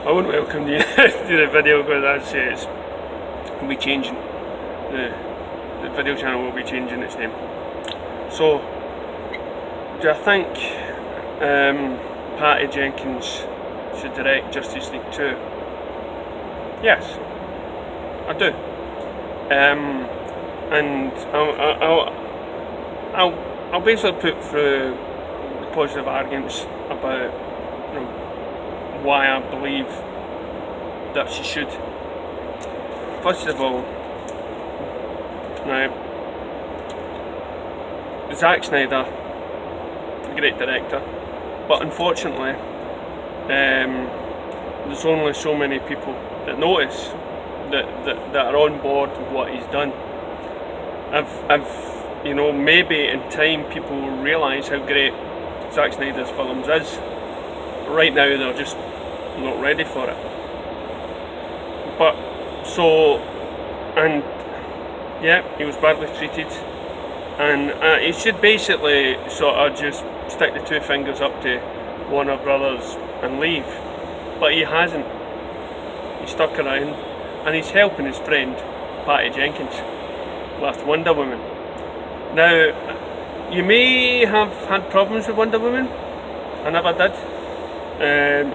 I wouldn't welcome you to the video because I'd say it'll be changing. The video channel will be changing its name. So, do I think Patty Jenkins should direct Justice League 2? Yes, I do. And I'll basically put through the positive arguments about why I believe that she should. First of all, now, Zack Snyder, a great director, but unfortunately, there's only so many people that notice that are on board with what he's done. Maybe in time people will realise how great Zack Snyder's films is. Right now they're just not ready for it. He was badly treated, and he should basically sort of just stick the two fingers up to Warner Brothers and leave. But he hasn't. He's stuck around, and he's helping his friend Patty Jenkins with Wonder Woman. Now, you may have had problems with Wonder Woman. I never did.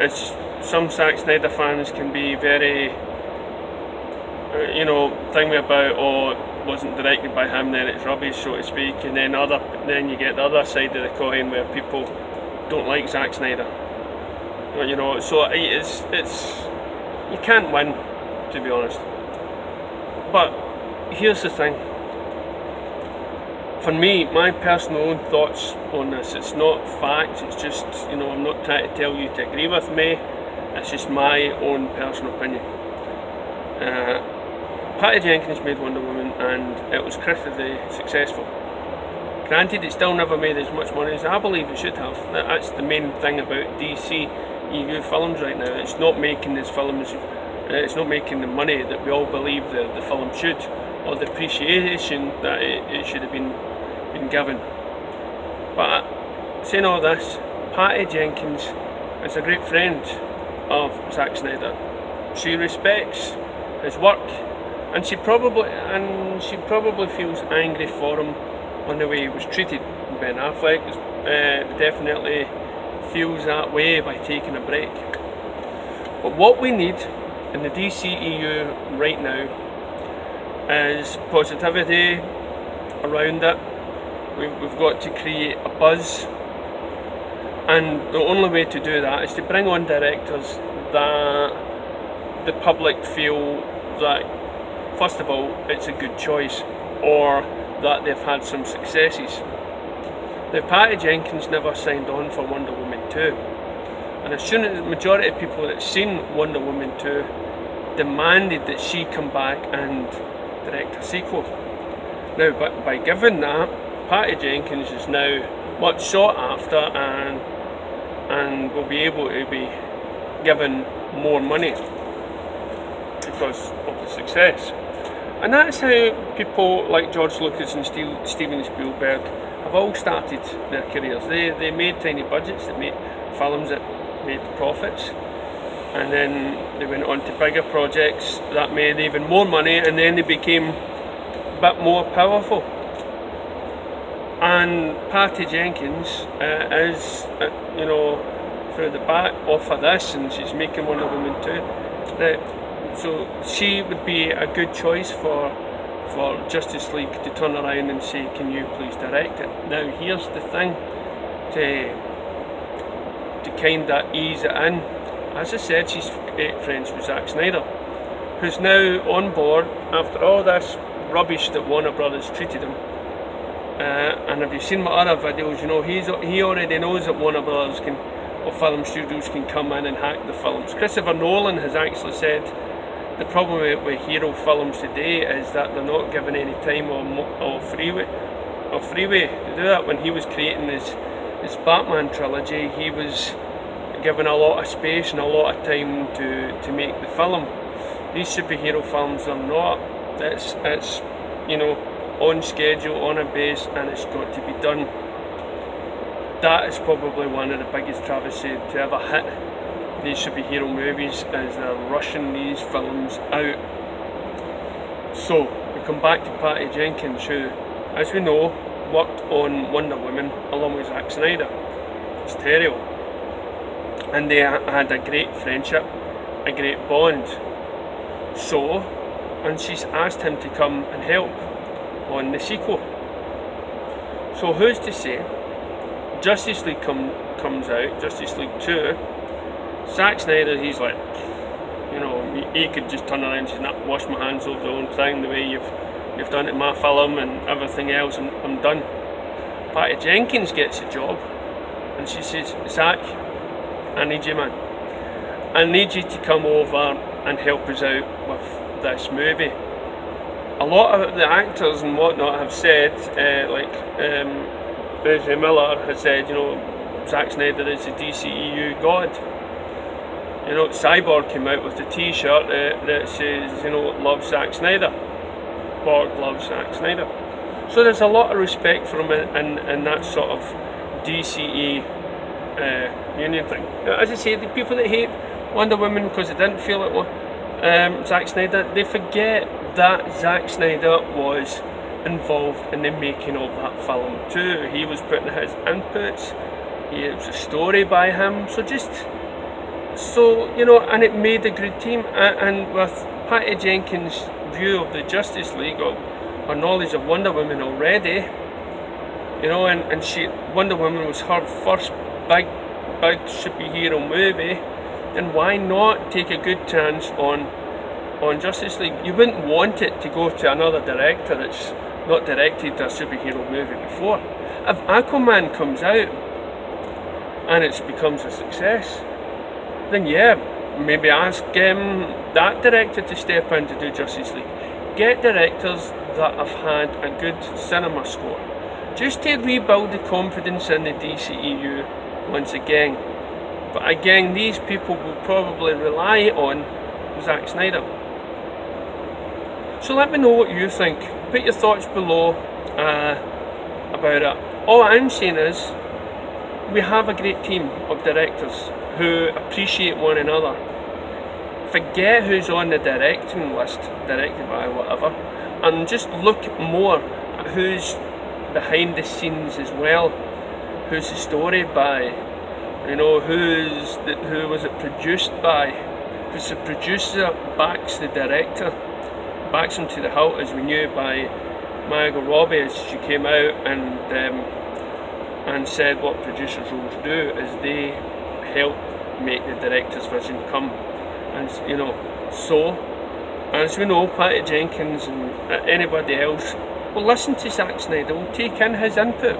It's some Zack Snyder fans can be very, thingy about, it wasn't directed by him, then it's rubbish, so to speak, and then you get the other side of the coin where people don't like Zack Snyder. So it's you can't win, to be honest. But here's the thing. For me, my personal own thoughts on this, it's not fact, it's just, I'm not trying to tell you to agree with me, it's just my own personal opinion. Patty Jenkins made Wonder Woman and it was critically successful. Granted, it still never made as much money as I believe it should have. That's the main thing about DC EU films right now. It's not making these films, it's not making the money that we all believe the film should, or the appreciation that it should have been given. But saying all this, Patty Jenkins is a great friend of Zack Snyder. She respects his work, and she probably feels angry for him on the way he was treated. Ben Affleck definitely feels that way by taking a break. But what we need in the DCEU right now is positivity around it. We've got to create a buzz, and the only way to do that is to bring on directors that the public feel that, first of all, it's a good choice, or that they've had some successes. Now, Patty Jenkins never signed on for Wonder Woman 2, and as soon as the majority of people that seen Wonder Woman 2 demanded that she come back and direct a sequel. Now, but by giving that, Patty Jenkins is now much sought after and will be able to be given more money because of the success. And that's how people like George Lucas and Steven Spielberg have all started their careers. They made tiny budgets, they made films that made profits, and then they went on to bigger projects that made even more money, and then they became a bit more powerful. And Patty Jenkins is, through the back off of this, and she's making Wonder Woman 2. So she would be a good choice for Justice League to turn around and say, can you please direct it? Now here's the thing, to kind of ease it in. As I said, she's great friends with Zack Snyder, who's now on board after all this rubbish that Warner Brothers treated him. And if you've seen my other videos, he already knows that Warner Brothers or film studios can come in and hack the films. Christopher Nolan has actually said the problem with hero films today is that they're not given any time or freeway to do that. When he was creating his Batman trilogy, he was given a lot of space and a lot of time to make the film. These superhero films are not. It's on schedule, on a base, and it's got to be done. That is probably one of the biggest travesties to ever hit these superhero movies as they're rushing these films out. So we come back to Patty Jenkins, who, as we know, worked on Wonder Woman along with Zack Snyder, stereo, and they had a great friendship, a great bond. So, and she's asked him to come and help on the sequel. So who's to say Justice League comes out, Justice League 2, Zack Snyder, he's like, you know, he could just turn around and say, nah, wash my hands of the own thing, the way you've done it in my film and everything else, I'm done. Patty Jenkins gets the job and she says, Zack, I need you, man. I need you to come over and help us out with this movie. A lot of the actors and whatnot have said, Ezra Miller has said, you know, Zack Snyder is the DCEU god. You know, Cyborg came out with the t-shirt that says, you know, love Zack Snyder. Borg loves Zack Snyder. So there's a lot of respect for him in that sort of DCE union thing. As I say, the people that hate Wonder Woman because they didn't feel it Zack Snyder, they forget that Zack Snyder was involved in the making of that film too. He was putting his inputs, it was a story by him, so you know, and it made a good team. And with Patty Jenkins' view of the Justice League, or her knowledge of Wonder Woman already, you know, and Wonder Woman was her first big superhero movie, then why not take a good chance on Justice League? You wouldn't want it to go to another director that's not directed a superhero movie before. If Aquaman comes out and it becomes a success, then yeah, maybe ask that director to step in to do Justice League. Get directors that have had a good cinema score, just to rebuild the confidence in the DCEU once again. But again, these people will probably rely on Zack Snyder. So let me know what you think. Put your thoughts below about it. All I'm saying is, we have a great team of directors who appreciate one another. Forget who's on the directing list, directed by whatever, and just look more at who's behind the scenes as well. Who's the story by? You know, who was it produced by? Who's the producer backs the director, backs him to the hilt, as we knew by Margot Robbie, as she came out and said what producers roles do is they help make the director's vision come. And you know, so as we know, Patty Jenkins and anybody else will listen to Zack Snyder, will take in his input,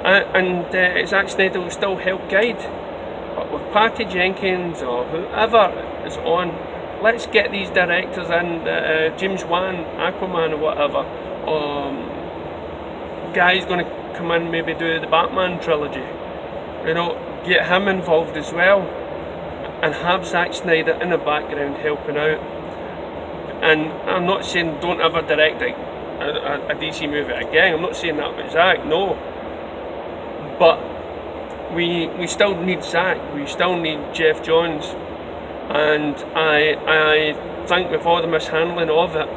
and Zack Snyder will still help guide. But with Patty Jenkins or whoever is on, let's get these directors in, James Wan, Aquaman or whatever, guy's going to come in, maybe do the Batman trilogy, you know, get him involved as well, and have Zack Snyder in the background helping out. And I'm not saying don't ever direct a DC movie again, I'm not saying that about Zack, no, but we still need Zack, we still need Jeff Johns, and I think with all the mishandling of it,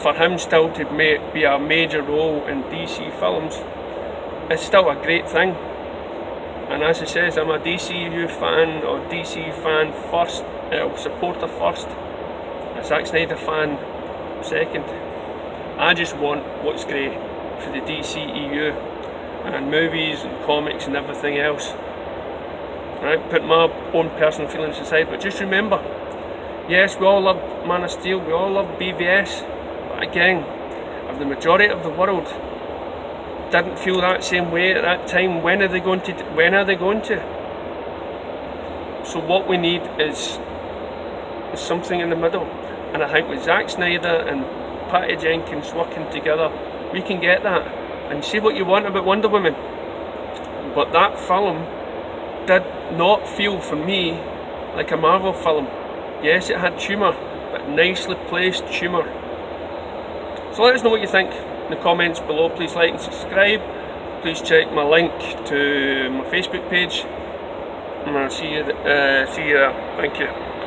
for him still to be a major role in DC films, it's still a great thing. And as it says, I'm a DCU fan, or DC fan first, supporter first, a Zack Snyder fan second. I just want what's great for the DCEU and movies and comics and everything else. Right, put my own personal feelings aside, but just remember, yes, we all love Man of Steel, we all love BVS, but again, if the majority of the world didn't feel that same way at that time, when are they going to? So what we need is something in the middle, and I think with Zack Snyder and Patty Jenkins working together, we can get that. And say what you want about Wonder Woman, but that film did not feel for me like a Marvel film. Yes, it had humour, but nicely placed humour. So let us know what you think in the comments below. Please like and subscribe. Please check my link to my Facebook page, See you there. Thank you.